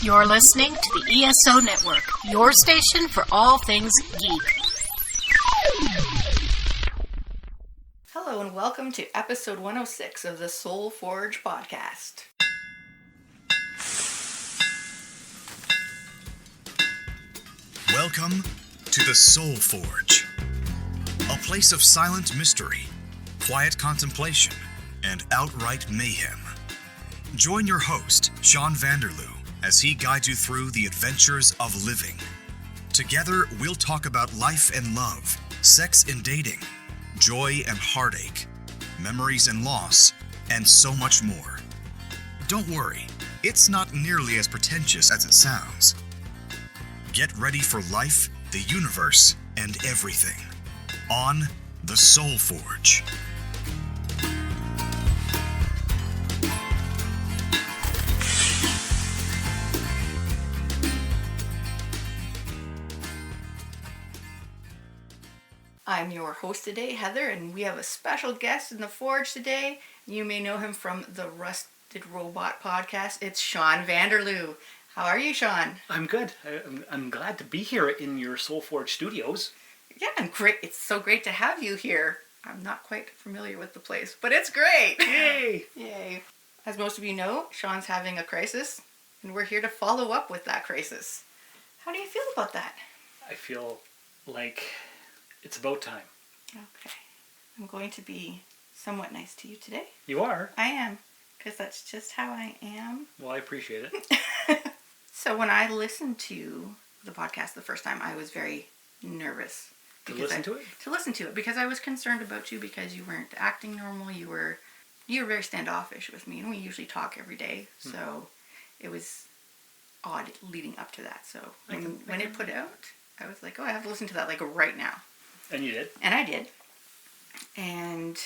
You're listening to the ESO Network, your station for all things geek. Hello and welcome to episode 106 of the Soul Forge podcast. Welcome to the Soul Forge, a place of silent mystery, quiet contemplation, and outright mayhem. Join your host, Sean Vanderloo, as he guides you through the adventures of living. Together, we'll talk about life and love, sex and dating, joy and heartache, memories and loss, and so much more. Don't worry, it's not nearly as pretentious as it sounds. Get ready for life, the universe, and everything on the Soul Forge. I'm your host today, Heather, and we have a special guest in the Forge today. You may know him from the Rusted Robot podcast. It's Sean Vanderloo. How are you, Sean? I'm good. I'm glad to be here in your Soul Forge studios. Yeah, I'm great. It's so great to have you here. I'm not quite familiar with the place, but it's great. Yay! Yay. As most of you know, Sean's having a crisis, and we're here to follow up with that crisis. How do you feel about that? I feel like it's about time. Okay. I'm going to be somewhat nice to you today. You are? I am, because that's just how I am. Well, I appreciate it. So when I listened to the podcast the first time, I was very nervous. To listen to it? To listen to it, because I was concerned about you because you weren't acting normal. You were very standoffish with me, and we usually talk every day. So it was odd leading up to that. So when it put out, I was like, oh, I have to listen to that like right now. And you did? And I did. And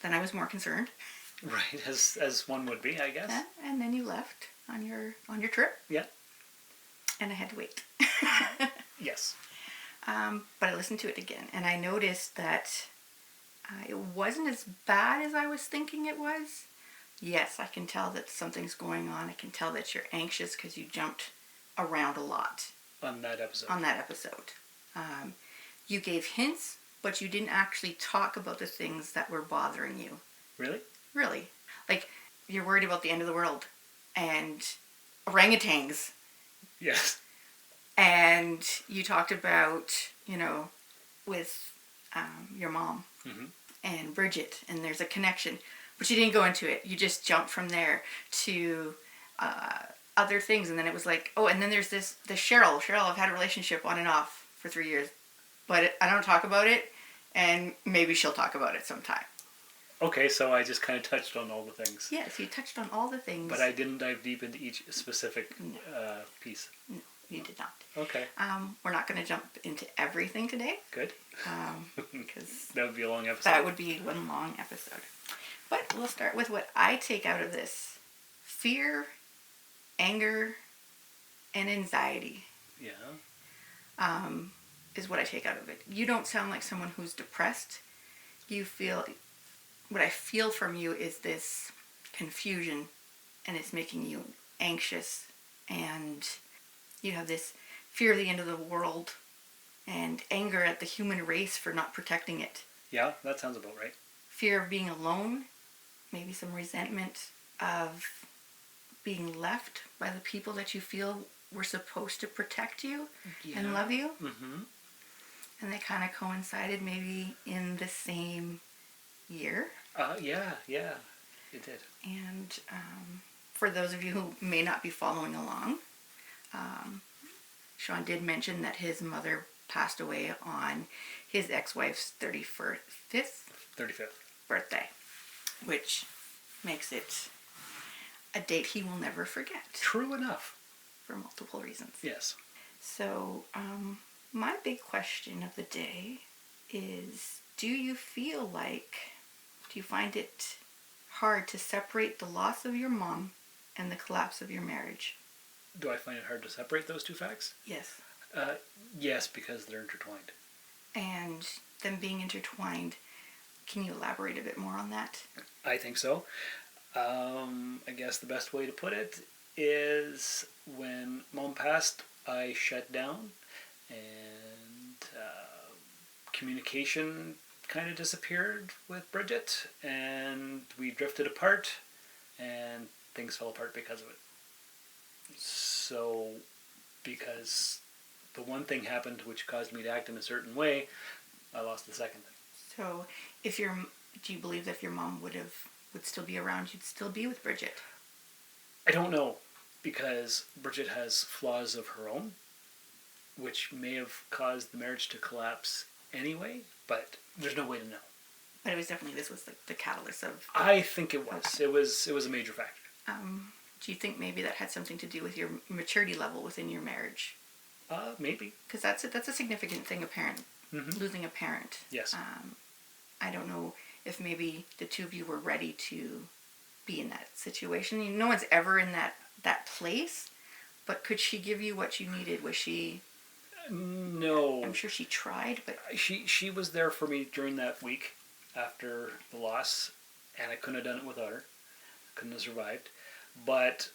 then I was more concerned. Right, as one would be, I guess. Yeah, and then you left on your trip. Yeah. And I had to wait. Yes. But I listened to it again, and I noticed that it wasn't as bad as I was thinking it was. Yes, I can tell that something's going on. I can tell that you're anxious because you jumped around a lot. On that episode. You gave hints, but you didn't actually talk about the things that were bothering you. Really? Really. Like, you're worried about the end of the world and orangutans. Yes. And you talked about, with your mom and Bridget, and there's a connection. But you didn't go into it. You just jumped from there to other things. And then it was like, oh, and then there's the Cheryl. I've had a relationship on and off for 3 years. But I don't talk about it, and maybe she'll talk about it sometime. Okay, so I just kind of touched on all the things. Yes, you touched on all the things. But I didn't dive deep into each specific piece. No, you did not. Okay. We're not going to jump into everything today. Good. Because that would be a long episode. That would be one long episode. But we'll start with what I take out of this. Fear, anger, and anxiety. Yeah. Is what I take out of it. You don't sound like someone who's depressed. What I feel from you is this confusion, and it's making you anxious, and you have this fear of the end of the world and anger at the human race for not protecting it. Yeah, that sounds about right. Fear of being alone, maybe some resentment of being left by the people that you feel were supposed to protect you and love you. Mm-hmm. And they kind of coincided maybe in the same year. Yeah, it did. And for those of you who may not be following along, Sean did mention that his mother passed away on his ex-wife's 35th birthday, which makes it a date he will never forget. True enough. For multiple reasons. Yes. So, my big question of the day is, do you find it hard to separate the loss of your mom and the collapse of your marriage? Do I find it hard to separate those two facts? Yes. Yes, because they're intertwined. And them being intertwined, can you elaborate a bit more on that? I think so. I guess the best way to put it is when Mom passed, I shut down, and communication kind of disappeared with Bridget, and we drifted apart, and things fell apart because of it. So, because the one thing happened which caused me to act in a certain way, I lost the second thing. So, do you believe that if your mom would still be around, you'd still be with Bridget? I don't know, because Bridget has flaws of her own, which may have caused the marriage to collapse anyway, but there's no way to know. But it was definitely, this was the catalyst of... I think it was. Okay. It was a major factor. Do you think maybe that had something to do with your maturity level within your marriage? Maybe. Because that's a significant thing, losing a parent. Yes. I don't know if maybe the two of you were ready to be in that situation. No one's ever in that place, but could she give you what you needed? Was she... No. I'm sure she tried, but... She was there for me during that week after the loss, and I couldn't have done it without her. Couldn't have survived. But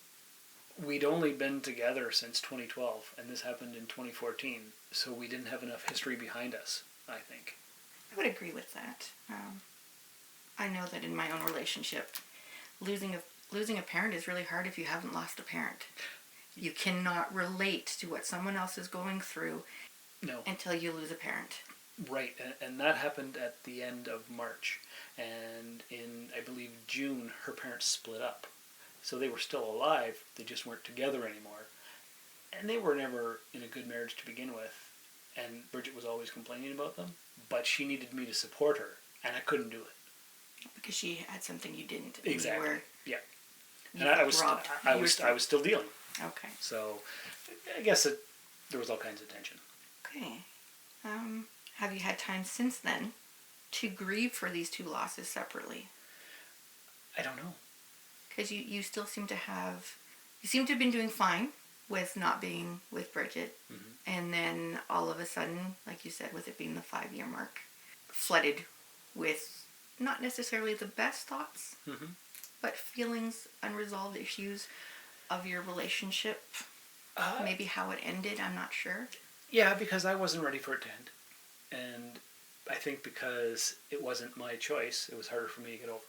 we'd only been together since 2012, and this happened in 2014, so we didn't have enough history behind us, I think. I would agree with that. I know that in my own relationship, losing a parent is really hard if you haven't lost a parent. You cannot relate to what someone else is going through until you lose a parent. Right, and that happened at the end of March. And in, I believe, June, her parents split up. So they were still alive, they just weren't together anymore. And they were never in a good marriage to begin with. And Bridget was always complaining about them, but she needed me to support her, and I couldn't do it. Because she had something you didn't. Exactly. You And I was still dealing. Okay. So I guess there was all kinds of tension. Okay. Have you had time since then to grieve for these two losses separately? I don't know. Because you still seem to have... You seem to have been doing fine with not being with Bridget. Mm-hmm. And then all of a sudden, like you said, with it being the 5-year mark, flooded with not necessarily the best thoughts, but feelings, unresolved issues of your relationship. Maybe how it ended, I'm not sure. Yeah, because I wasn't ready for it to end. And I think because it wasn't my choice, it was harder for me to get over.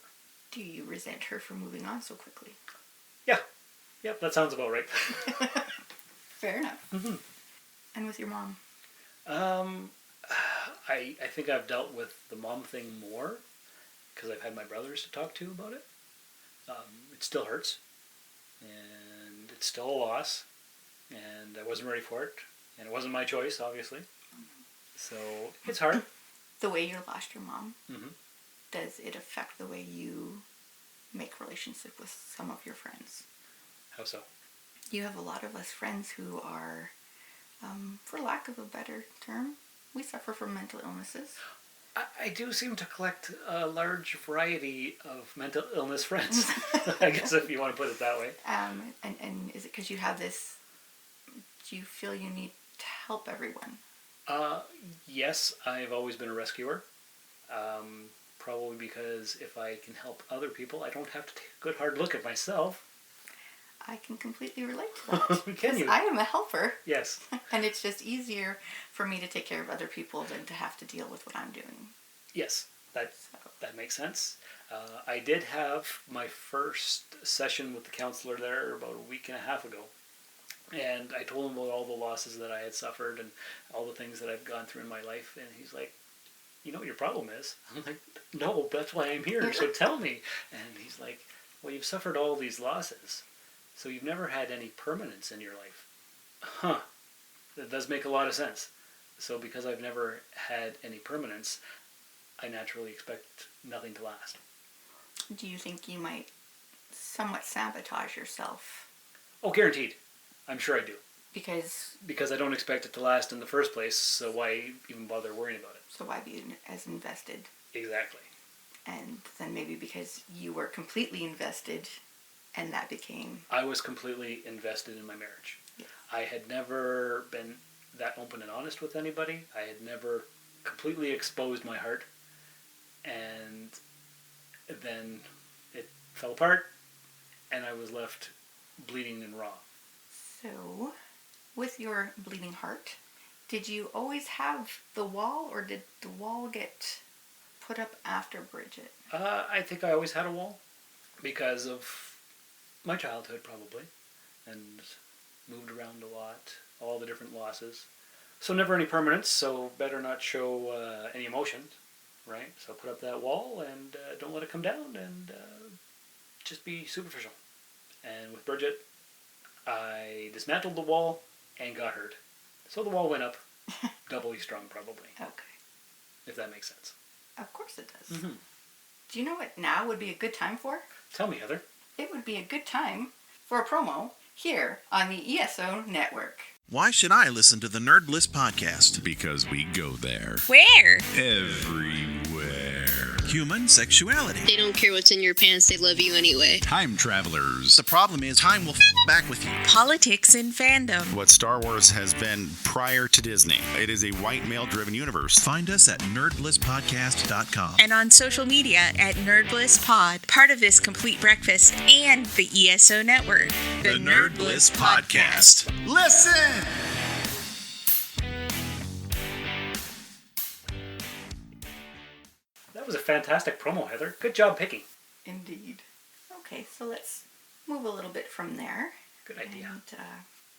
Do you resent her for moving on so quickly? Yeah. Yep, that sounds about right. Fair enough. Mm-hmm. And with your mom? I think I've dealt with the mom thing more because I've had my brothers to talk to about it. It still hurts, and it's still a loss, and I wasn't ready for it, and it wasn't my choice, obviously. So it's hard. The way you lost your mom, Mm-hmm. does it affect the way you make relationship with some of your friends? How so? You have a lot of us friends who are, for lack of a better term, we suffer from mental illnesses. I do seem to collect a large variety of mental illness friends, I guess if you want to put it that way. And is it because you have this, do you feel you need to help everyone? Yes, I've always been a rescuer. Probably because if I can help other people, I don't have to take a good hard look at myself. I can completely relate to that. Can you? I am a helper. Yes. And it's just easier for me to take care of other people than to have to deal with what I'm doing. Yes, that makes sense. I did have my first session with the counselor there about a week and a half ago. And I told him about all the losses that I had suffered and all the things that I've gone through in my life. And he's like, you know what your problem is? I'm like, no, that's why I'm here, so tell me. And he's like, well, you've suffered all these losses, so you've never had any permanence in your life. Huh. That does make a lot of sense. So because I've never had any permanence, I naturally expect nothing to last. Do you think you might somewhat sabotage yourself? Oh, guaranteed. I'm sure I do. Because I don't expect it to last in the first place, so why even bother worrying about it? So why be as invested? Exactly. And then maybe because you were completely invested and that became... I was completely invested in my marriage. Yes. I had never been that open and honest with anybody. I had never completely exposed my heart. And then it fell apart, and I was left bleeding and raw. So, with your bleeding heart, did you always have the wall, or did the wall get put up after Bridget? I think I always had a wall because of my childhood, probably, and moved around a lot, all the different losses. So never any permanence, so better not show any emotions, right? So put up that wall and don't let it come down, and just be superficial. And with Bridget, I dismantled the wall and got hurt. So the wall went up, doubly strong probably, Okay. if that makes sense. Of course it does. Mm-hmm. Do you know what now would be a good time for? Tell me, Heather. It would be a good time for a promo here on the ESO Network. Why should I listen to the Nerd Bliss podcast? Because we go there. Where? Everywhere. Human sexuality. They don't care what's in your pants, they love you anyway. Time travelers. The problem is time will back with you. Politics and fandom. What Star Wars has been prior to Disney. It is a white male-driven universe. Find us at nerdblisspodcast.com. And on social media at NerdBlissPod, part of this complete breakfast and the ESO Network. The Nerd Bliss Podcast. Listen! That was a fantastic promo, Heather. Good job picking. Indeed. Okay, so let's move a little bit from there. Good idea. And,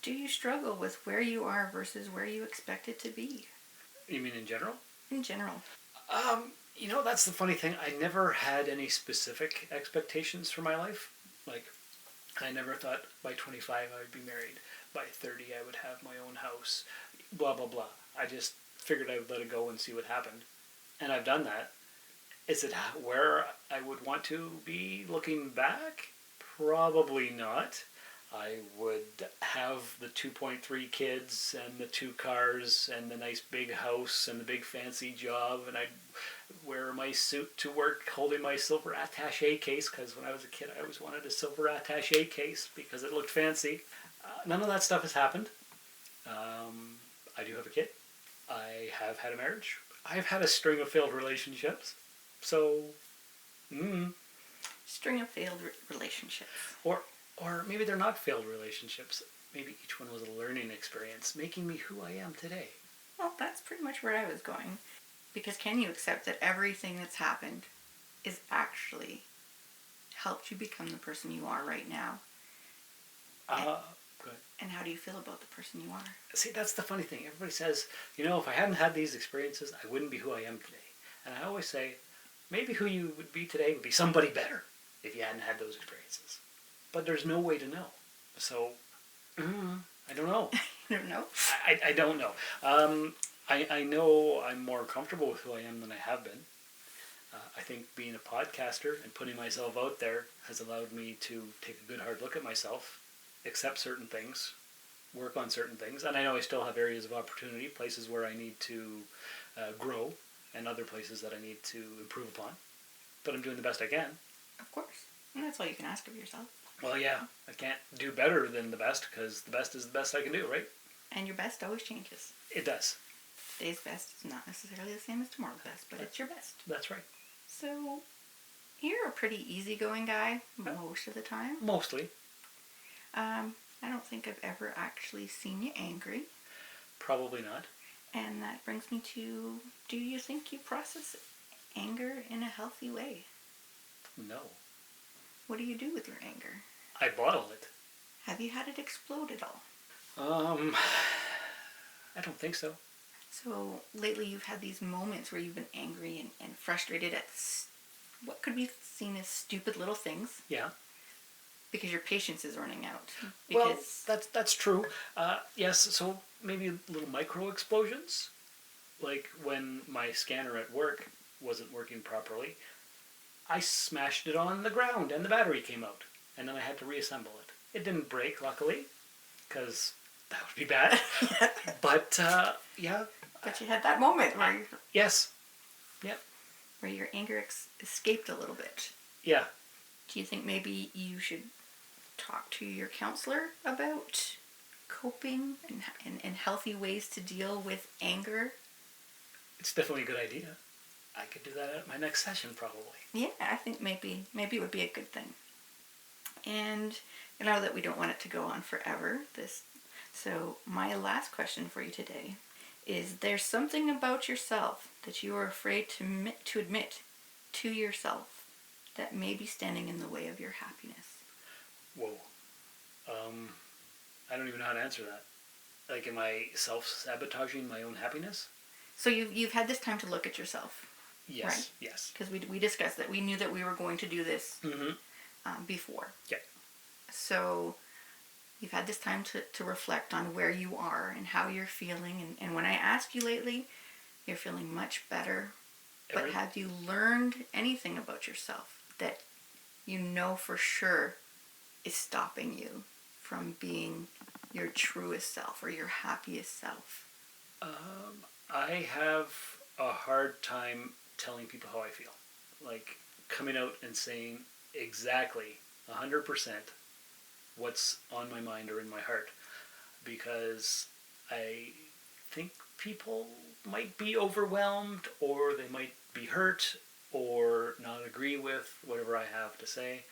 do you struggle with where you are versus where you expect it to be? You mean in general? In general. That's the funny thing. I never had any specific expectations for my life. Like, I never thought by 25 I would be married. By 30 I would have my own house. Blah, blah, blah. I just figured I would let it go and see what happened. And I've done that. Is it where I would want to be looking back? Probably not. I would have the 2.3 kids and the 2 cars and the nice big house and the big fancy job, and I'd wear my suit to work holding my silver attaché case, because when I was a kid I always wanted a silver attaché case because it looked fancy. None of that stuff has happened. I do have a kid. I have had a marriage. I've had a string of failed relationships. So, String of failed relationships. Or maybe they're not failed relationships. Maybe each one was a learning experience, making me who I am today. Well, that's pretty much where I was going. Because can you accept that everything that's happened is actually helped you become the person you are right now? Good. And how do you feel about the person you are? See, that's the funny thing. Everybody says, if I hadn't had these experiences, I wouldn't be who I am today. And I always say, maybe who you would be today would be somebody better if you hadn't had those experiences. But there's no way to know. So, I don't know. You don't know? I don't know. I know I'm more comfortable with who I am than I have been. I think being a podcaster and putting myself out there has allowed me to take a good hard look at myself, accept certain things, work on certain things. And I know I still have areas of opportunity, places where I need to grow, and other places that I need to improve upon. But I'm doing the best I can. Of course. And that's all you can ask of yourself. Well, yeah, I can't do better than the best, because the best is the best I can do, right? And your best always changes. It does. Today's best is not necessarily the same as tomorrow's best, but it's your best. That's right. So, you're a pretty easygoing guy most of the time. Mostly. I don't think I've ever actually seen you angry. Probably not. And that brings me to, do you think you process anger in a healthy way? No. What do you do with your anger? I bottle it. Have you had it explode at all? I don't think so. So lately you've had these moments where you've been angry and frustrated at what could be seen as stupid little things. Yeah. Because your patience is running out. Well, that's true. Yes, so maybe little micro explosions. Like when my scanner at work wasn't working properly, I smashed it on the ground and the battery came out. And then I had to reassemble it. It didn't break, luckily, because that would be bad. But, yeah. But you had that moment where Yes. Yep. where your anger escaped a little bit. Yeah. Do you think maybe you should talk to your counselor about coping and healthy ways to deal with anger? It's definitely a good idea. I could do that at my next session, probably. Yeah, I think maybe it would be a good thing. And I know that we don't want it to go on forever. So my last question for you today is: there's something about yourself that you are afraid to admit to yourself that may be standing in the way of your happiness? Whoa. I don't even know how to answer that. Like, am I self-sabotaging my own happiness? So you've had this time to look at yourself. Yes. Right? Yes. Because we discussed that. We knew that we were going to do this before. Yeah. So you've had this time to reflect on where you are and how you're feeling. And when I asked you lately, you're feeling much better. But have you learned anything about yourself that you know for sure is stopping you from being your truest self or your happiest self? I have a hard time telling people how I feel. Like, coming out and saying exactly 100% what's on my mind or in my heart, because I think people might be overwhelmed, or they might be hurt, or not agree with whatever I have to say.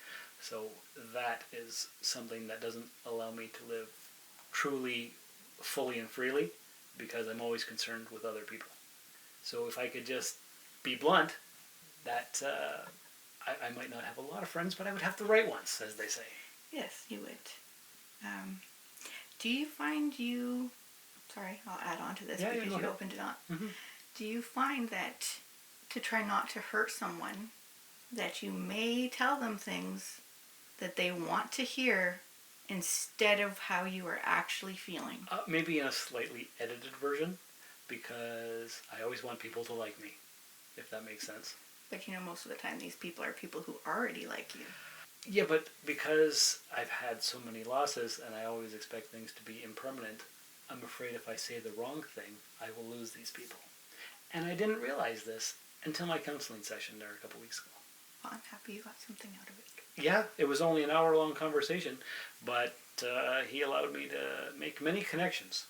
So that is something that doesn't allow me to live truly, fully and freely, because I'm always concerned with other people. So if I could just be blunt, that I might not have a lot of friends, but I would have the right ones, as they say. Yes, you would. Do you find you... Sorry, I'll add on to this because you opened it on. Mm-hmm. Do you find that to try not to hurt someone, that you may tell them things that they want to hear instead of how you are actually feeling? Maybe in a slightly edited version, because I always want people to like me, if that makes sense. But most of the time these people are people who already like you. Yeah, but because I've had so many losses and I always expect things to be impermanent, I'm afraid if I say the wrong thing, I will lose these people. And I didn't realize this until my counseling session there a couple weeks ago. Well, I'm happy you got something out of it. Yeah, it was only an hour-long conversation, but he allowed me to make many connections.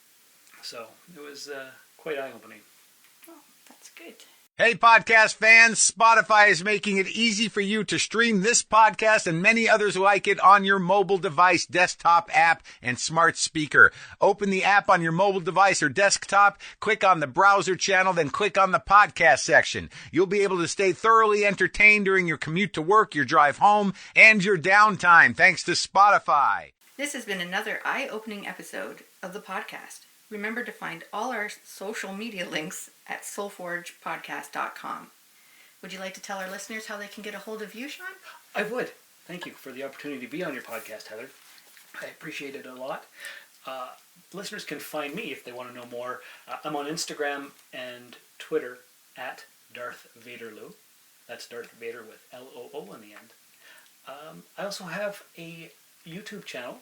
So it was quite eye-opening. Oh, that's good. Hey, podcast fans, Spotify is making it easy for you to stream this podcast and many others like it on your mobile device, desktop app, and smart speaker. Open the app on your mobile device or desktop, click on the browser channel, then click on the podcast section. You'll be able to stay thoroughly entertained during your commute to work, your drive home, and your downtime, thanks to Spotify. This has been another eye-opening episode of the podcast. Remember to find all our social media links at soulforgepodcast.com. Would you like to tell our listeners how they can get a hold of you, Sean? I would. Thank you for the opportunity to be on your podcast, Heather. I appreciate it a lot. Listeners can find me if they want to know more. I'm on Instagram and Twitter at Darth Vader Lou. That's Darth Vader with L-O-O in the end. I also have a YouTube channel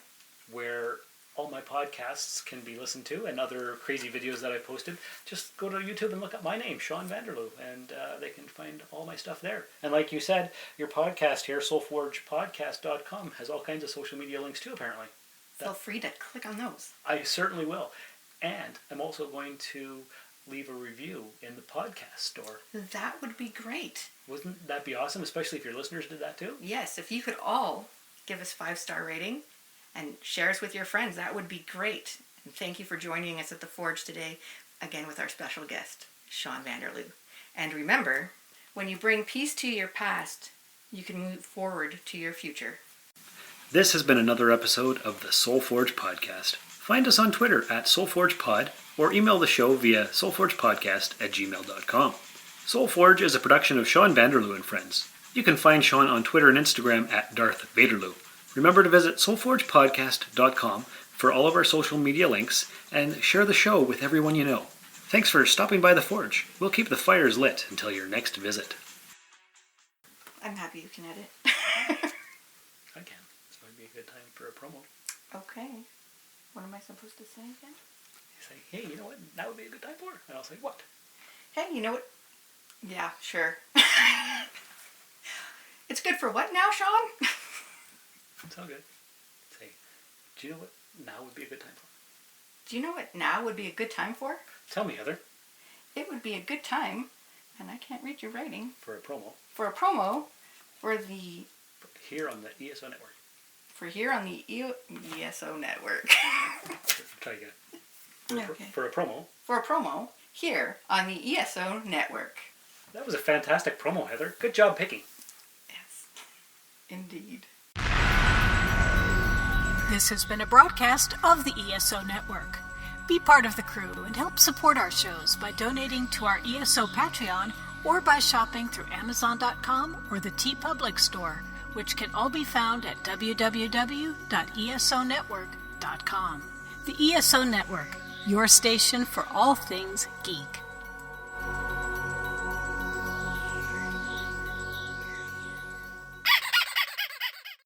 where all my podcasts can be listened to, and other crazy videos that I posted. Just go to YouTube and look up my name, Sean Vanderloo, and they can find all my stuff there. And like you said, your podcast here, soulforgepodcast.com, has all kinds of social media links too, apparently. Feel free to click on those. I certainly will. And I'm also going to leave a review in the podcast store. That would be great. Wouldn't that be awesome, especially if your listeners did that too? Yes, if you could all give us 5-star rating and share us with your friends, that would be great. And thank you for joining us at The Forge today, again with our special guest, Sean Vanderloo. And remember, when you bring peace to your past, you can move forward to your future. This has been another episode of the Soul Forge Podcast. Find us on Twitter at SoulForgePod, or email the show via soulforgepodcast@gmail.com. Soul Forge is a production of Sean Vanderloo and Friends. You can find Sean on Twitter and Instagram at Darth Vaderloo. Remember to visit soulforgepodcast.com for all of our social media links, and share the show with everyone you know. Thanks for stopping by the Forge. We'll keep the fires lit until your next visit. I'm happy you can edit. I can. This might be a good time for a promo. Okay. What am I supposed to say again? You say, hey, you know what? That would be a good time for. And I'll say, what? Hey, you know what? Yeah, sure. It's good for what now, Sean? It's all good. Say, do you know what now would be a good time for? Do you know what now would be a good time for? Tell me, Heather. It would be a good time, and I can't read your writing, For a promo. for a promo for the... Here on the ESO Network. for here on the ESO network. Try again. Okay. For a promo. For a promo here on the ESO network. That was a fantastic promo, Heather. Good job picking. Yes, indeed. This has been a broadcast of the ESO Network. Be part of the crew and help support our shows by donating to our ESO Patreon or by shopping through Amazon.com or the TeePublic store, which can all be found at www.esonetwork.com. The ESO Network, your station for all things geek.